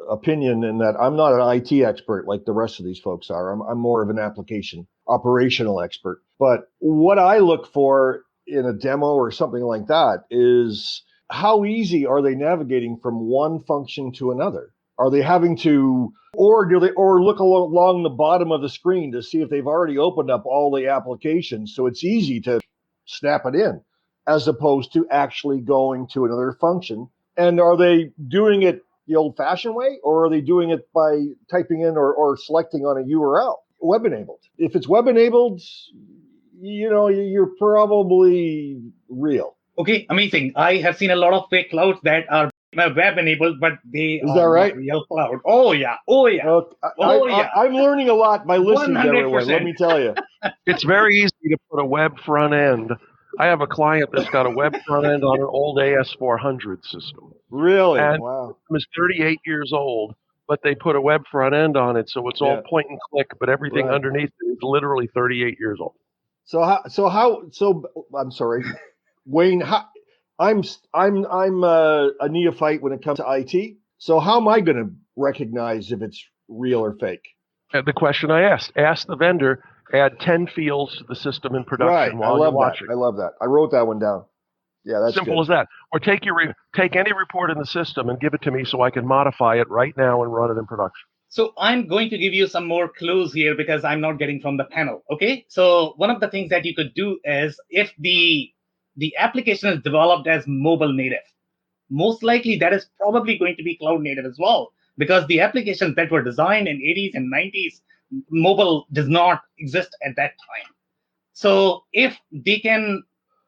opinion in that I'm not an IT expert like the rest of these folks are. I'm more of an application operational expert. But what I look for in a demo or something like that is how easy are they navigating from one function to another? Are they having to, or look along the bottom of the screen to see if they've already opened up all the applications so it's easy to snap it in, as opposed to actually going to another function? And are they doing it the old-fashioned way, or are they doing it by typing in or selecting on a URL? Web-enabled. If it's web-enabled, you're probably real.
Okay, amazing. I have seen a lot of fake clouds that are web-enabled, but they
Is that right?
Real cloud. Oh, yeah. Yeah.
I'm learning a lot by listening
100%.
to everyone, let me tell you.
It's very easy to put a web front end. I have a client that's got a web front end on an old AS400 system.
Really?
And
Wow.
it was 38 years old, but they put a web front end on it, so it's all point and click, but everything
Right.
underneath it is literally 38 years old.
So I'm sorry, Wayne. I'm a neophyte when it comes to IT. So how am I going to recognize if it's real or fake?
And the question I asked the vendor, add 10 fields to the system in production while you're watching.
I love that. I wrote that one down. Yeah, that's
simple
good.
as that. Or take any report in the system and give it to me so I can modify it right now and run it in production.
So I'm going to give you some more clues here because I'm not getting from the panel. Okay. So one of the things that you could do is if the application is developed as mobile native, most likely that is probably going to be cloud native as well, because the applications that were designed in 80s and 90s, mobile does not exist at that time. So if they can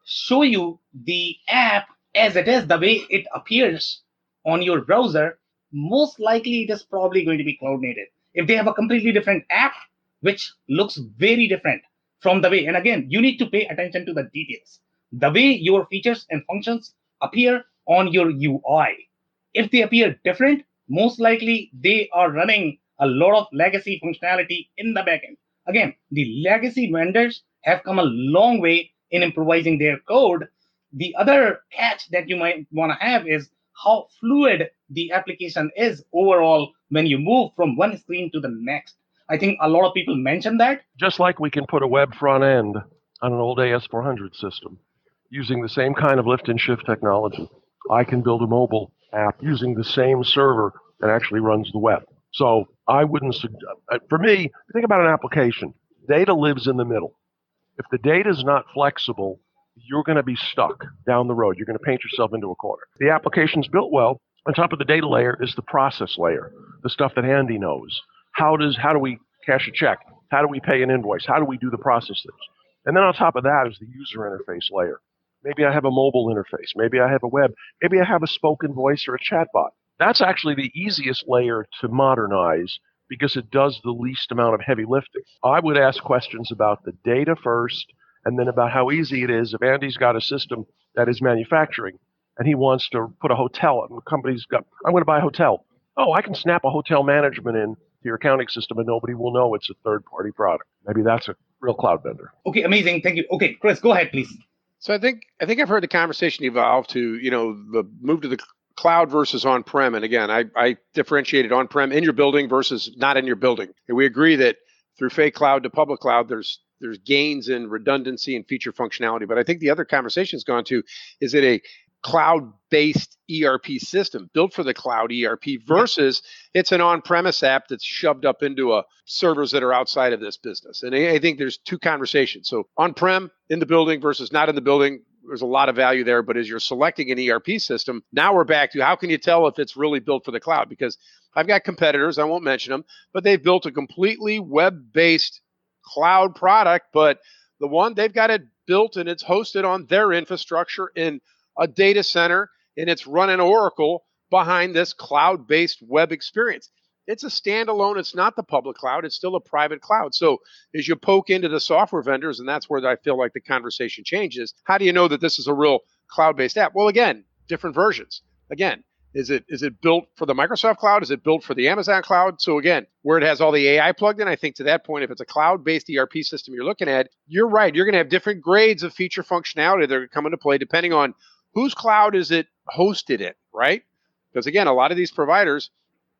show you the app as it is, the way it appears on your browser, most likely it is probably going to be cloud native. If they have a completely different app, which looks very different from the way, and again, you need to pay attention to the details, the way your features and functions appear on your UI. If they appear different, most likely they are running a lot of legacy functionality in the backend. Again, the legacy vendors have come a long way in improvising their code. The other catch that you might want to have is how fluid the application is overall when you move from one screen to the next. I think a lot of people mention that.
Just like we can put a web front end on an old AS400 system using the same kind of lift and shift technology, I can build a mobile app using the same server that actually runs the web. So I wouldn't suggest, for me, think about an application. Data lives in the middle. If the data is not flexible, you're going to be stuck down the road. You're going to paint yourself into a corner. The application's built well. On top of the data layer is the process layer, the stuff that Andy knows. How do we cash a check? How do we pay an invoice? How do we do the process things? And then on top of that is the user interface layer, Maybe I have a mobile interface. Maybe I have a web. Maybe I have a spoken voice or a chatbot. That's actually the easiest layer to modernize because it does the least amount of heavy lifting. I would ask questions about the data first and then about how easy it is if Andy's got a system that is manufacturing and he wants to put a hotel and the company's got, I'm going to buy a hotel. Oh, I can snap a hotel management in to your accounting system and nobody will know it's a third-party product. Maybe that's a real cloud vendor.
Okay, amazing. Thank you. Okay, Chris, go ahead, please.
So I think I've heard the conversation evolve to, the move to the cloud versus on-prem. And again, I differentiated on-prem in your building versus not in your building. And we agree that through fake cloud to public cloud, there's gains in redundancy and feature functionality. But I think the other conversation has gone to, is it a cloud-based ERP system built for the cloud ERP versus it's an on-premise app that's shoved up into servers that are outside of this business? And I think there's two conversations. So on-prem in the building versus not in the building, there's a lot of value there. But as you're selecting an ERP system, now we're back to how can you tell if it's really built for the cloud? Because I've got competitors, I won't mention them, but they've built a completely web-based cloud product, but the one they've got it built and it's hosted on their infrastructure in a data center, and it's running Oracle behind this cloud-based web experience. It's a standalone. It's not the public cloud. It's still a private cloud. So as you poke into the software vendors, and that's where I feel like the conversation changes, how do you know that this is a real cloud-based app? Well, again, different versions. Again, is it built for the Microsoft cloud? Is it built for the Amazon cloud? So again, where it has all the AI plugged in, I think to that point, if it's a cloud-based ERP system you're looking at, you're right. You're going to have different grades of feature functionality that are come into play depending on whose cloud is it hosted in, right? Because again, a lot of these providers,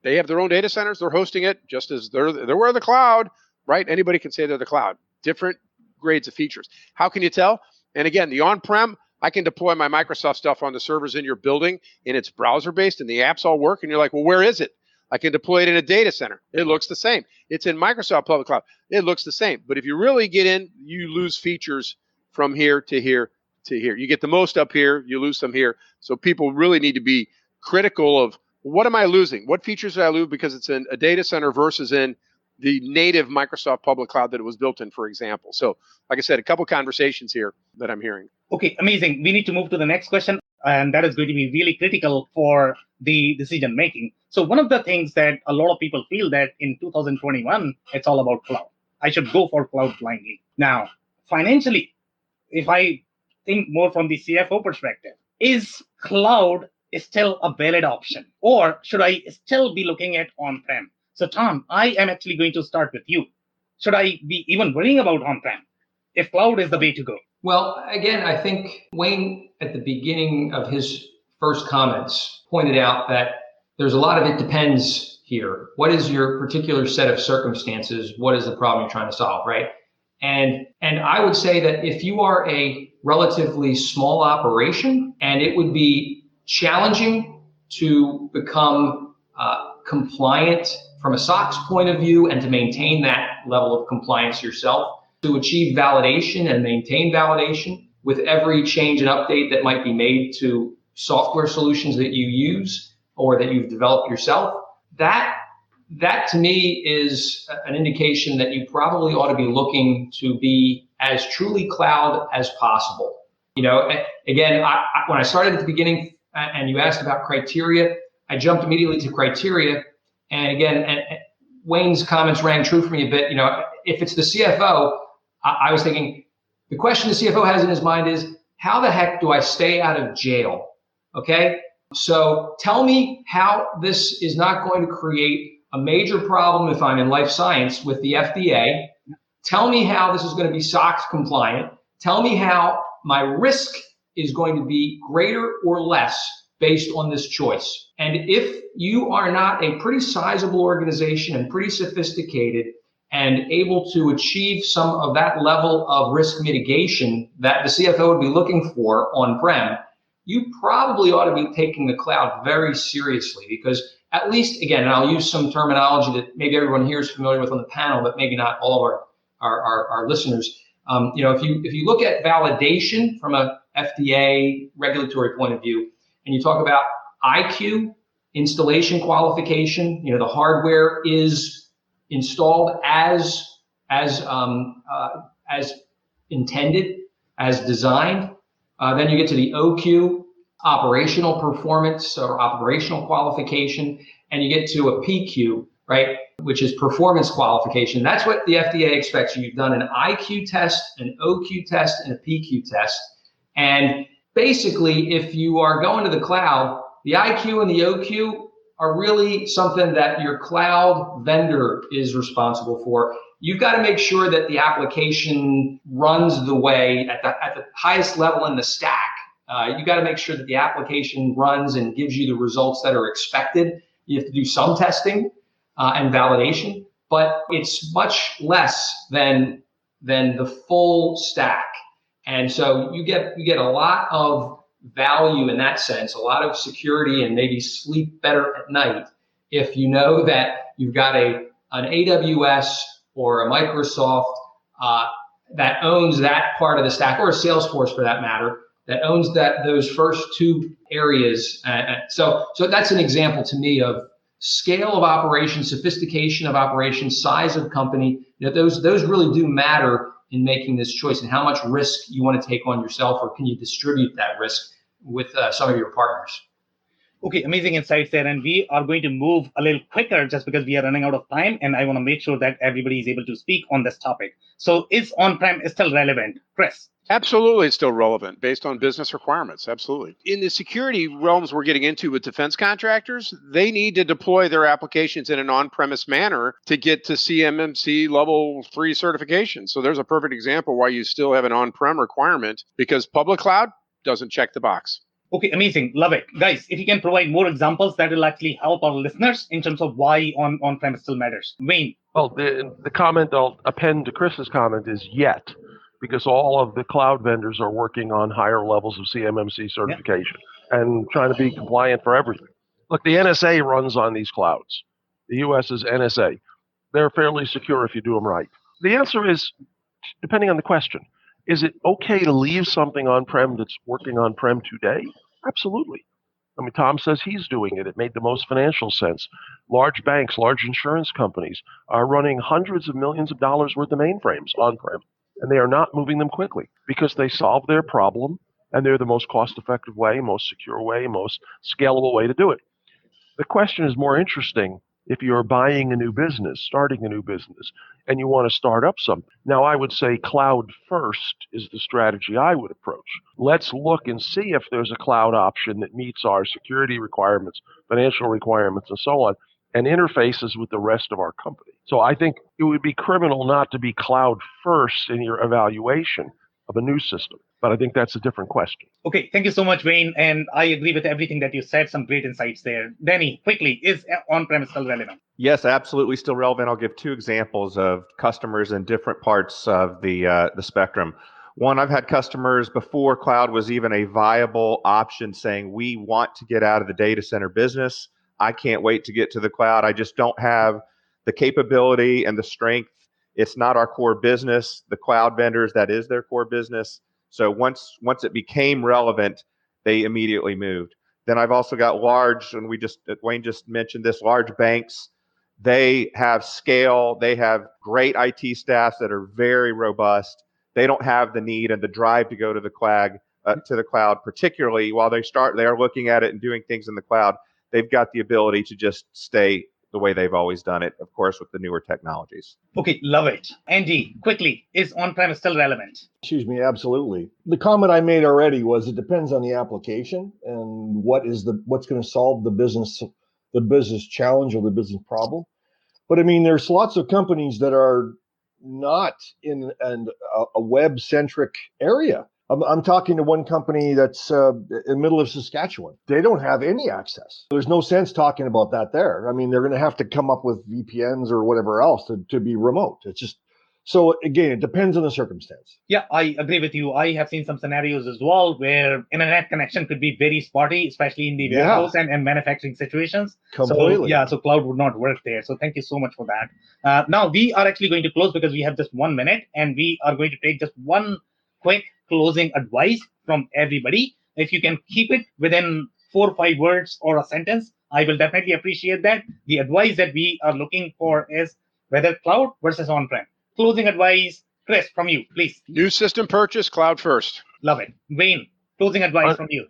they have their own data centers. They're hosting it just as they're the cloud, right? Anybody can say they're the cloud. Different grades of features. How can you tell? And again, the on-prem, I can deploy my Microsoft stuff on the servers in your building, and it's browser-based, and the apps all work. And you're like, well, where is it? I can deploy it in a data center. It looks the same. It's in Microsoft Public Cloud. It looks the same. But if you really get in, you lose features from here to here to here. You get the most up here, you lose some here. So people really need to be critical of what am I losing? What features did I lose because it's in a data center versus in the native Microsoft public cloud that it was built in, for example. So like I said, a couple conversations here that I'm hearing.
Okay, amazing. We need to move to the next question, and that is going to be really critical for the decision making. So one of the things that a lot of people feel that in 2021, it's all about cloud. I should go for cloud blindly. Now, financially, if I think more from the CFO perspective, is cloud still a valid option, or should I still be looking at on-prem? So Tom, I am actually going to start with you. Should I be even worrying about on-prem if cloud is the way to go?
Well, again, I think Wayne at the beginning of his first comments pointed out that there's a lot of it depends here. What is your particular set of circumstances? What is the problem you're trying to solve, right? And I would say that if you are a relatively small operation and it would be challenging to become compliant from a SOX point of view and to maintain that level of compliance yourself, to achieve validation and maintain validation with every change and update that might be made to software solutions that you use or that you've developed yourself, that to me is an indication that you probably ought to be looking to be as truly cloud as possible. You know, again, when I started at the beginning and you asked about criteria, I jumped immediately to criteria. And again, Wayne's comments rang true for me a bit. You know, if it's the CFO, I was thinking the question the CFO has in his mind is, how the heck do I stay out of jail? Okay, so tell me how this is not going to create a major problem if I'm in life science with the FDA. Tell me how this is going to be SOX compliant. Tell me how my risk is going to be greater or less based on this choice. And if you are not a pretty sizable organization and pretty sophisticated and able to achieve some of that level of risk mitigation that the CFO would be looking for on-prem, you probably ought to be taking the cloud very seriously, because at least, again, and I'll use some terminology that maybe everyone here is familiar with on the panel, but maybe not all of our listeners. You know, if you look at validation from a FDA regulatory point of view, and you talk about IQ, installation qualification, you know, the hardware is installed as intended, as designed. Then you get to the OQ, operational performance or operational qualification, and you get to a PQ, right, which is performance qualification. That's what the FDA expects you. You've done an IQ test, an OQ test, and a PQ test. And basically, if you are going to the cloud, the IQ and the OQ are really something that your cloud vendor is responsible for. You've got to make sure that the application runs the way at the highest level in the stack. You got to make sure that the application runs and gives you the results that are expected. You have to do some testing and validation, but it's much less than the full stack. And so you get a lot of value in that sense, a lot of security, and maybe sleep better at night if you know that you've got an AWS or a Microsoft that owns that part of the stack, or a Salesforce for that matter, that owns those first two areas. So that's an example to me of scale of operation, sophistication of operation, size of company. Those really do matter in making this choice, and how much risk you want to take on yourself, or can you distribute that risk with some of your partners.
Okay, amazing insights there. And we are going to move a little quicker just because we are running out of time, and I want to make sure that everybody is able to speak on this topic. So is on-prem still relevant? Chris?
Absolutely, it's still relevant based on business requirements. Absolutely. In the security realms we're getting into with defense contractors, they need to deploy their applications in an on-premise manner to get to CMMC level 3 certification. So there's a perfect example why you still have an on-prem requirement, because public cloud doesn't check the box.
Okay, amazing. Love it. Guys, if you can provide more examples, that will actually help our listeners in terms of why on-prem still matters. Wayne?
Well, the comment I'll append to Chris's comment is yet, because all of the cloud vendors are working on higher levels of CMMC certification and trying to be compliant for everything. Look, the NSA runs on these clouds. The U.S.'s NSA. They're fairly secure if you do them right. The answer is, depending on the question, is it okay to leave something on-prem that's working on-prem today? Absolutely. I mean, Tom says he's doing it. It made the most financial sense. Large banks, large insurance companies are running hundreds of millions of dollars worth of mainframes on-prem, and they are not moving them quickly because they solve their problem, and they're the most cost-effective way, most secure way, most scalable way to do it. The question is more interesting if you're buying a new business, starting a new business, and you want to start up something. Now, I would say cloud first is the strategy I would approach. Let's look and see if there's a cloud option that meets our security requirements, financial requirements, and so on, and interfaces with the rest of our company. So I think it would be criminal not to be cloud first in your evaluation of a new system. But I think that's a different question.
Okay, thank you so much, Wayne. And I agree with everything that you said. Some great insights there. Danny, quickly, is on-premise still relevant?
Yes, absolutely still relevant. I'll give two examples of customers in different parts of the spectrum. One, I've had customers before cloud was even a viable option saying, we want to get out of the data center business. I can't wait to get to the cloud. I just don't have the capability and the strength. It's not our core business. The cloud vendors, that is their core business. So once it became relevant, they immediately moved. Then I've also got large, and Wayne just mentioned this, large banks. They have scale. They have great IT staffs that are very robust. They don't have the need and the drive to go to the cloud, particularly while they are looking at it and doing things in the cloud. They've got the ability to just stay the way they've always done it, of course, with the newer technologies.
Okay, love it. Andy, quickly, is on-premise still relevant?
Excuse me, absolutely. The comment I made already was it depends on the application and what's going to solve the business challenge or the business problem. But I mean, there's lots of companies that are not in a web-centric area. I'm talking to one company that's in the middle of Saskatchewan. They don't have any access. There's no sense talking about that there. I mean, they're going to have to come up with VPNs or whatever else to be remote. It's just, so again, it depends on the circumstance.
Yeah, I agree with you. I have seen some scenarios as well where internet connection could be very spotty, especially in the warehouse and manufacturing situations.
Completely.
So cloud would not work there. So thank you so much for that. Now we are actually going to close because we have just 1 minute, and we are going to take just one quick closing advice from everybody. If you can keep it within 4 or 5 words or a sentence, I will definitely appreciate that. The advice that we are looking for is whether cloud versus on-prem. Closing advice, Chris, from you, please.
New system purchase, cloud first.
Love it. Wayne. closing advice from you.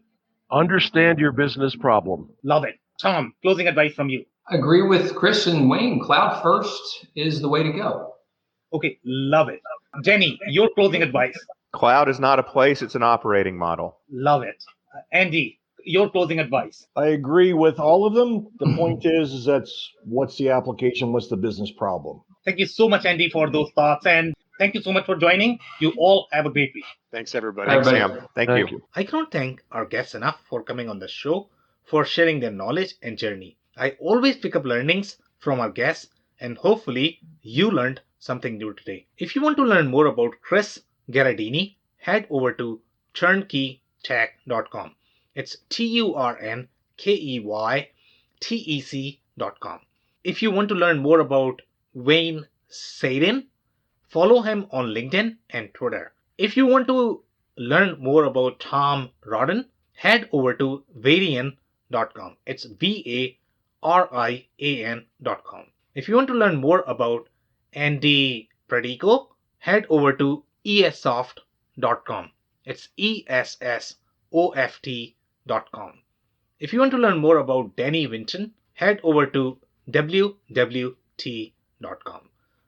Understand your business problem.
Love it. Tom, closing advice from you.
I agree with Chris and Wayne. Cloud first is the way to go.
Okay, love it. Jenny, your closing advice.
Cloud is not a place, it's an operating model.
Love it. Andy, your closing advice.
I agree with all of them. The point is that's what's the application, what's the business problem.
Thank you so much, Andy, for those thoughts. And thank you so much for joining. You all have a great week.
Thanks, everybody.
Thanks,
Everybody.
Sam. Thank you.
I cannot thank our guests enough for coming on the show, for sharing their knowledge and journey. I always pick up learnings from our guests, and hopefully you learned something new today. If you want to learn more about Chris Gherardini, head over to turnkeytech.com. It's turnkeytec.com. If you want to learn more about Wayne Sadin, follow him on LinkedIn and Twitter. If you want to learn more about Tom Rodden, head over to varian.com. It's VARIAN.com. If you want to learn more about Andy Pradico, head over to essoft.com. It's ESSOFT.com. If you want to learn more about Danny Winton, head over to wwt.com.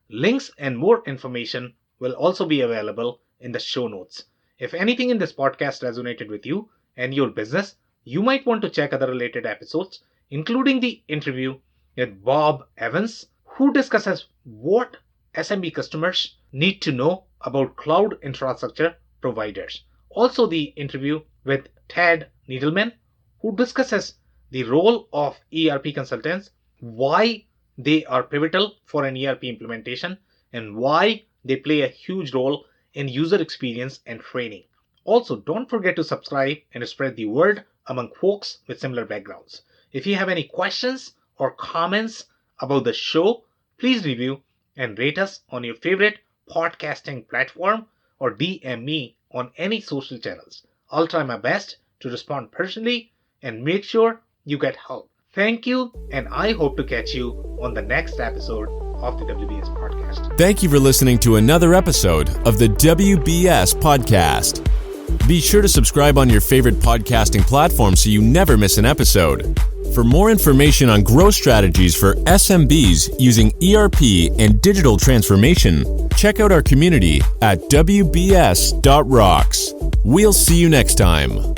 Links and more information will also be available in the show notes. If anything in this podcast resonated with you and your business, you might want to check other related episodes, including the interview with Bob Evans, who discusses what SMB customers need to know about cloud infrastructure providers. Also, the interview with Tad Needleman, who discusses the role of ERP consultants, why they are pivotal for an ERP implementation, and why they play a huge role in user experience and training. Also, don't forget to subscribe and spread the word among folks with similar backgrounds. If you have any questions or comments about the show, please review and rate us on your favorite podcasting platform or DM me on any social channels. I'll try my best to respond personally and make sure you get help. Thank you, and I hope to catch you on the next episode of the WBS podcast.
Thank you for listening to another episode of the WBS podcast. Be sure to subscribe on your favorite podcasting platform so you never miss an episode. For more information on growth strategies for SMBs using ERP and digital transformation, check out our community at WBS.rocks. We'll see you next time.